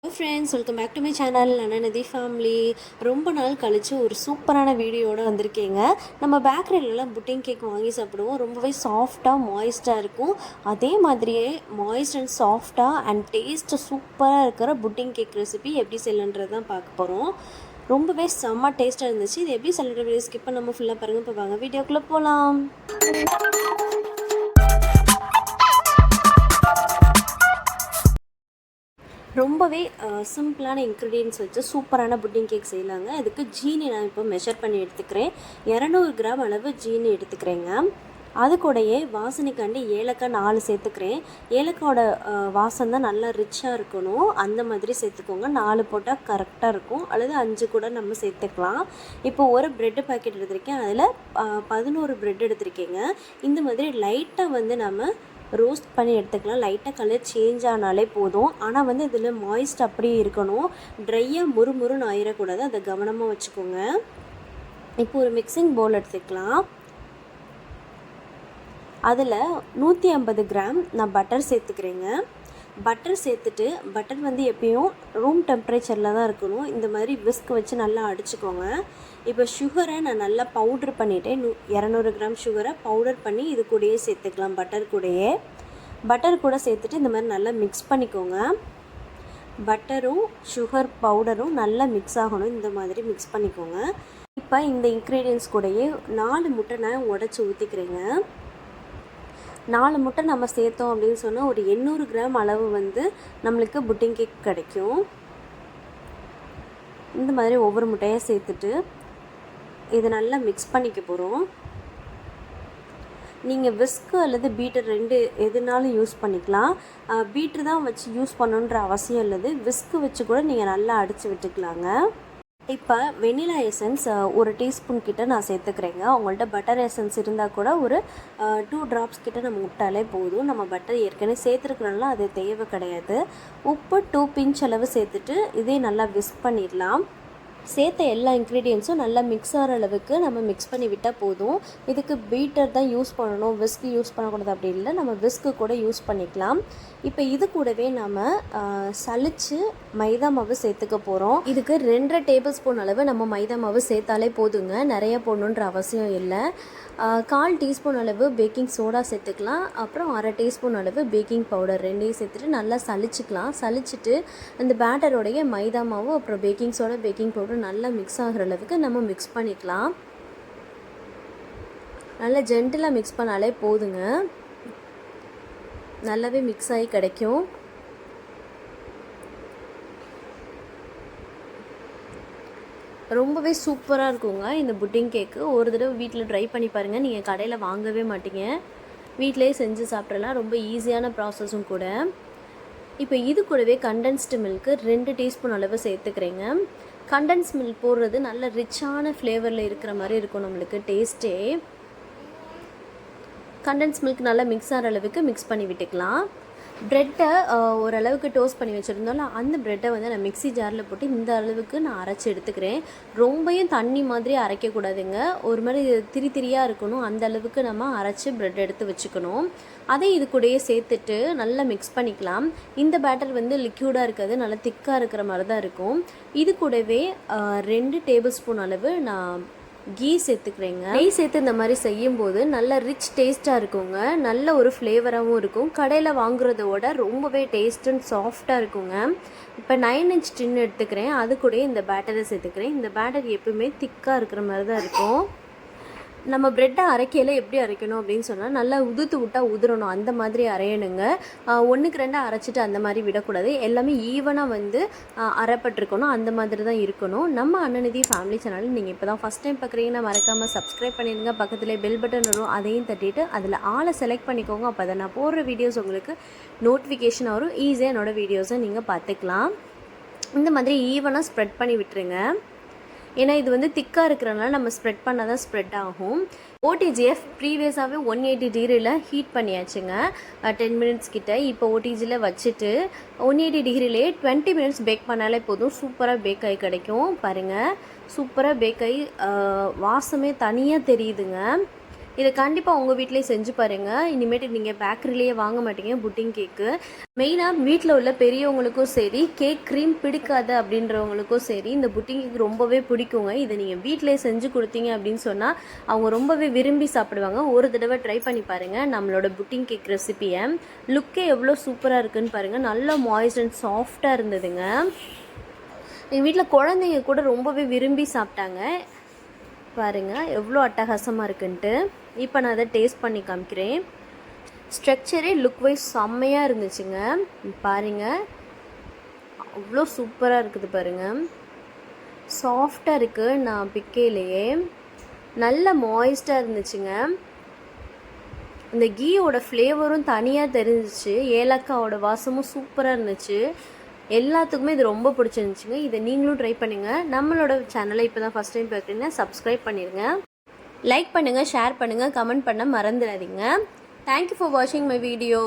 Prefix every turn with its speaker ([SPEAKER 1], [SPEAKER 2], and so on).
[SPEAKER 1] Friends, welcome back to my channel Ananidhi family. ரொம்ப நாள் கழித்து ஒரு சூப்பரான வீடியோடு வந்திருக்கீங்க. நம்ம பேக்கரியிலலாம் புட்டிங் கேக் வாங்கி சாப்பிடுவோம். ரொம்பவே சாஃப்டாக மாய்ஸ்டாக இருக்கும். அதே மாதிரியே மாய்ஸ்ட் அண்ட் சாஃப்டாக அண்ட் டேஸ்ட்டு சூப்பராக இருக்கிற புட்டிங் கேக் ரெசிபி எப்படி செய்யலன்றது தான் பார்க்க போகிறோம். ரொம்பவே செம்ம டேஸ்ட்டாக இருந்துச்சு. இது எப்படி செய்யற வீடியோ ஸ்கிப் பண்ணாமல் ஃபுல்லாக பாருங்கள். இப்போ வாங்க வீடியோக்குள்ளே போகலாம். ரொம்பவே சிம்பிளான இன்க்ரீடியன்ஸ் வச்சு சூப்பரான புட்டிங் கேக் செய்யலாங்க. இதுக்கு ஜீனி நான் இப்போ மெஷர் பண்ணி எடுத்துக்கிறேன். 200 கிராம் அளவு ஜீனி எடுத்துக்கிறேங்க. அது கூடயே வாசனைக்காண்டி ஏலக்காய் 4 சேர்த்துக்கிறேன். ஏலக்காயோட வாசம் தான் நல்லா ரிச்சாக இருக்கணும். அந்த மாதிரி சேர்த்துக்கோங்க. 4 போட்டால் கரெக்டாக இருக்கும், அல்லது 5 கூட நம்ம சேர்த்துக்கலாம். இப்போ ஒரு ப்ரெட்டு பாக்கெட் எடுத்திருக்கேன். அதில் 11 ப்ரெட் எடுத்திருக்கேங்க. இந்த மாதிரி லைட்டாக வந்து நம்ம ரோஸ்ட் பண்ணி எடுத்துக்கலாம். லைட்டாக கலர் சேஞ்ச் ஆனாலே போதும். ஆனால் வந்து இதில் மாய்ஸ்ட் அப்படியே இருக்கணும். ட்ரையாக முறுமுறுன்னு ஆயிடக்கூடாது. அதை கவனமாக வச்சுக்கோங்க. இப்போ ஒரு மிக்சிங் பவுல் எடுத்துக்கலாம். அதில் 150 கிராம் நான் பட்டர் சேர்த்துக்கிறேங்க. பட்டர் சேர்த்துட்டு, பட்டர் வந்து எப்பயும் ரூம் டெம்பரேச்சரில் தான் இருக்கணும். இந்த மாதிரி விஸ்க் வச்சு நல்லா அடிச்சுக்கோங்க. இப்போ சுகரை நான் நல்லா பவுட்ரு பண்ணிவிட்டேன். 200 கிராம் சுகரை பவுடர் பண்ணி இது கூடயே சேர்த்துக்கலாம். பட்டர் கூட சேர்த்துட்டு இந்த மாதிரி நல்லா மிக்ஸ் பண்ணிக்கோங்க. பட்டரும் சுகர் பவுடரும் நல்லா மிக்ஸ் ஆகணும். இந்த மாதிரி மிக்ஸ் பண்ணிக்கோங்க. இப்போ இந்த இன்க்ரீடியன்ஸ் கூடயே 4 முட்டை நான் உடச்சி ஊற்றிக்கிறேங்க. 4 முட்டை நம்ம சேர்த்தோம் அப்படின்னு சொன்னால் ஒரு 800 கிராம் அளவு வந்து நம்மளுக்கு புட்டிங் கேக் கிடைக்கும். இந்த மாதிரி ஒவ்வொரு முட்டையாக சேர்த்துட்டு இதை நல்லா மிக்ஸ் பண்ணிக்க போகிறோம். நீங்கள் விஸ்கு அல்லது பீட்டர் 2 எதுனாலும் யூஸ் பண்ணிக்கலாம். பீட்ரு தான் வச்சு யூஸ் பண்ணணுன்ற அவசியம் இல்லது. விஸ்கு வச்சு கூட நீங்கள் நல்லா அடித்து விட்டுக்கலாங்க. இப்போ வெனிலா எசன்ஸ் ஒரு டீஸ்பூன் கிட்ட நான் சேர்த்துக்கிறேங்க. உங்கள்கிட்ட பட்டர் எசன்ஸ் இருந்தால் கூட ஒரு 2 ட்ராப்ஸ் கிட்ட நம்ம விட்டாலே போதும். நம்ம பட்டர் ஏற்கனவே சேர்த்துருக்கிறனால அது தேவை கிடையாது. உப்பு 2 பிஞ்ச் அளவு சேர்த்துட்டு இதே நல்லா விஸ்க் பண்ணிடலாம். சேர்த்த எல்லா இன்க்ரீடியன்ஸும் நல்லா மிக்ஸ் ஆகிற அளவுக்கு நம்ம மிக்ஸ் பண்ணி விட்டால் போதும். இதுக்கு பீட்டர் தான் யூஸ் பண்ணணும், விஸ்கு யூஸ் பண்ணக்கூடாது அப்படி இல்லை. நம்ம விஸ்கு கூட யூஸ் பண்ணிக்கலாம். இப்போ இது கூடவே நம்ம சலிச்சு மைதா மாவு சேர்த்துக்க போகிறோம். இதுக்கு 2.5 டேபிள் ஸ்பூன் அளவு நம்ம மைதா மாவு சேர்த்தாலே போதுங்க. நிறைய போடணுன்ற அவசியம் இல்லை. 1/4 டீஸ்பூன் அளவு பேக்கிங் சோடா சேர்த்துக்கலாம். அப்புறம் 1/2 டீஸ்பூன் அளவு பேக்கிங் பவுடர் 2ஐயும் சேர்த்துட்டு நல்லா சலிச்சுக்கலாம். சலிச்சுட்டு அந்த பேட்டரோடைய மைதா மாவு அப்புறம் பேக்கிங் சோடா பேக்கிங் பவுடர் நல்லா மிக்ஸ் ஆகிற அளவுக்கு நம்ம மிக்ஸ் பண்ணிக்கலாம். நல்லா ஜென்டிலாக மிக்ஸ் பண்ணாலே போதுங்க. நல்லாவே மிக்ஸ் ஆகி கிடைக்கும். ரொம்பவே சூப்பராக இருக்குங்க இந்த புட்டிங் கேக்கு. ஒரு தடவை வீட்டில் ட்ரை பண்ணி பாருங்கள். நீங்கள் கடையில் வாங்கவே மாட்டீங்க. வீட்டிலே செஞ்சு சாப்பிட்றலாம். ரொம்ப ஈஸியான ப்ராசஸும் கூட. இப்போ இது கூடவே கண்டென்ஸ்டு மில்க்கு 2 டீஸ்பூன் அளவு சேர்த்துக்கிறேங்க. கண்டென்ஸ் மில்க் போடுறது நல்ல ரிச்சான ஃப்ளேவரில் இருக்கிற மாதிரி இருக்கும் நம்மளுக்கு டேஸ்ட்டே. கண்டென்ஸ் மில்க் நல்லா மிக்ஸ் ஆகிற அளவுக்கு மிக்ஸ் பண்ணி விட்டுக்கலாம். ப்ரெட்டை ஓரளவுக்கு டோஸ்ட் பண்ணி வச்சுருந்தோம்ல, அந்த ப்ரெட்டை வந்து நான் மிக்ஸி ஜாரில் போட்டு இந்த அளவுக்கு நான் அரைச்சி எடுத்துக்கிறேன். ரொம்பவும் தண்ணி மாதிரி அரைக்கக்கூடாதுங்க. ஒரு மாதிரி திரியாக இருக்கணும். அந்த அளவுக்கு நம்ம அரைச்சி ப்ரெட் எடுத்து வச்சுக்கணும். அதை இது கூடயே சேர்த்துட்டு நல்லா மிக்ஸ் பண்ணிக்கலாம். இந்த பேட்டர் வந்து லிக்யூடாக இருக்காது, நல்லா திக்காக இருக்கிற மாதிரி தான் இருக்கும். இது கூடவே 2 டேபிள் ஸ்பூன் அளவு நான் கீ சேர்த்துக்கிறேங்க. நெய் சேர்த்து இந்த மாதிரி செய்யும்போது நல்ல ரிச் டேஸ்ட்டாக இருக்குங்க. நல்ல ஒரு ஃப்ளேவராகவும் இருக்கும். கடையில் வாங்குறத விட ரொம்பவே டேஸ்ட் அண்ட் சாஃப்டாக இருக்குங்க. இப்போ 9 இன்ச் டின் எடுத்துக்கிறேன். அது கூட இந்த பேட்டரை சேர்த்துக்கிறேன். இந்த பேட்டர் எப்பவுமே திக்காக இருக்கிற மாதிரி தான் இருக்கும். நம்ம ப்ரெட்டை அரைக்கையில் எப்படி அரைக்கணும் அப்படின்னு சொன்னால் நல்லா உதுத்து விட்டால் உதிரணும். அந்த மாதிரி அரையணுங்க. 1க்கு 2 அரைச்சிட்டு அந்த மாதிரி விடக்கூடாது. எல்லாமே ஈவனாக வந்து அரைப்பட்டிருக்கணும். அந்த மாதிரி தான் இருக்கணும். நம்ம அன்னநிதி ஃபேமிலி சேனல் நீங்கள் இப்போ தான் ஃபஸ்ட் டைம் பார்க்குறீங்கன்னா மறக்காமல் சப்ஸ்கிரைப் பண்ணிடுங்க. பக்கத்தில் பெல் பட்டன் வரும், அதையும் தட்டிட்டு அதில் ஆளை செலக்ட் பண்ணிக்கோங்க. அப்போ அதை நான் போடுற வீடியோஸ் உங்களுக்கு நோட்டிஃபிகேஷன் வரும். ஈஸியாக என்னோடய வீடியோஸை நீங்கள் பார்த்துக்கலாம். இந்த மாதிரி ஈவனாக ஸ்ப்ரெட் பண்ணி விட்டுருங்க. ஏன்னா இது வந்து திக்காக இருக்கிறனால நம்ம ஸ்ப்ரெட் பண்ணால் தான் ஸ்ப்ரெட் ஆகும். ஓடிஜிஎஃப் ப்ரீவியஸாகவே 180 டிகிரியில் ஹீட் பண்ணியாச்சுங்க 10 மினிட்ஸ் கிட்ட. இப்போ ஓடிஜியில் வச்சுட்டு 180 டிகிரிலே 20 மினிட்ஸ் பேக் பண்ணாலே போதும். சூப்பராக பேக் ஆகி கிடைக்கும். பாருங்கள், சூப்பராக பேக் ஆகி வாசமே தனியாக தெரியுதுங்க. இதை கண்டிப்பாக உங்கள் வீட்டிலேயே செஞ்சு பாருங்கள். இனிமேட்டு நீங்கள் பேக்கரிலேயே வாங்க மாட்டீங்க புட்டிங் கேக்கு. மெயினாக வீட்டில் உள்ள பெரியவங்களுக்கும் சரி, கேக் க்ரீம் பிடிக்காது அப்படின்றவங்களுக்கும் சரி, இந்த புட்டிங் கேக் ரொம்பவே பிடிக்குங்க. இதை நீங்கள் வீட்டிலேயே செஞ்சு கொடுத்தீங்க அப்படின்னு சொன்னால் அவங்க ரொம்பவே விரும்பி சாப்பிடுவாங்க. ஒரு தடவை ட்ரை பண்ணி பாருங்கள் நம்மளோட புட்டிங் கேக் ரெசிபியை. லுக்கே எவ்வளோ சூப்பராக இருக்குதுன்னு பாருங்கள். நல்லா மாய்ஸ்ட் அண்ட் சாஃப்டாக இருந்ததுங்க. எங்கள் வீட்டில் குழந்தைங்க கூட ரொம்பவே விரும்பி சாப்பிட்டாங்க. பாருங்கள் எவ்வளோ அட்டகாசமாக இருக்குன்ட்டு. இப்போ நான் அதை டேஸ்ட் பண்ணி காமிக்கிறேன். ஸ்ட்ரக்சரே லுக் வைஸ் செம்மையாக இருந்துச்சுங்க. பாருங்கள் அவ்வளோ சூப்பராக இருக்குது பாருங்கள். சாஃப்டாக இருக்குது. நான் பிக்கையிலேயே நல்ல மாய்ஸ்டாக இருந்துச்சுங்க. இந்த கீயோட ஃப்ளேவரும் தனியாக தெரிஞ்சிச்சு. ஏலக்காவோட வாசமும் சூப்பராக இருந்துச்சு. எல்லாத்துக்குமே இது ரொம்ப பிடிச்சிருந்துச்சுங்க. இதை நீங்களும் ட்ரை பண்ணுங்கள். நம்மளோட சேனலை இப்போ தான் ஃபஸ்ட் டைம் பார்க்குறீங்கன்னா சப்ஸ்கிரைப் பண்ணிடுங்க. லைக் பண்ணுங்கள், ஷேர் பண்ணுங்கள், கமெண்ட் பண்ண மறந்துடாதீங்க. தேங்க்யூ ஃபார் வாட்சிங் மை வீடியோ.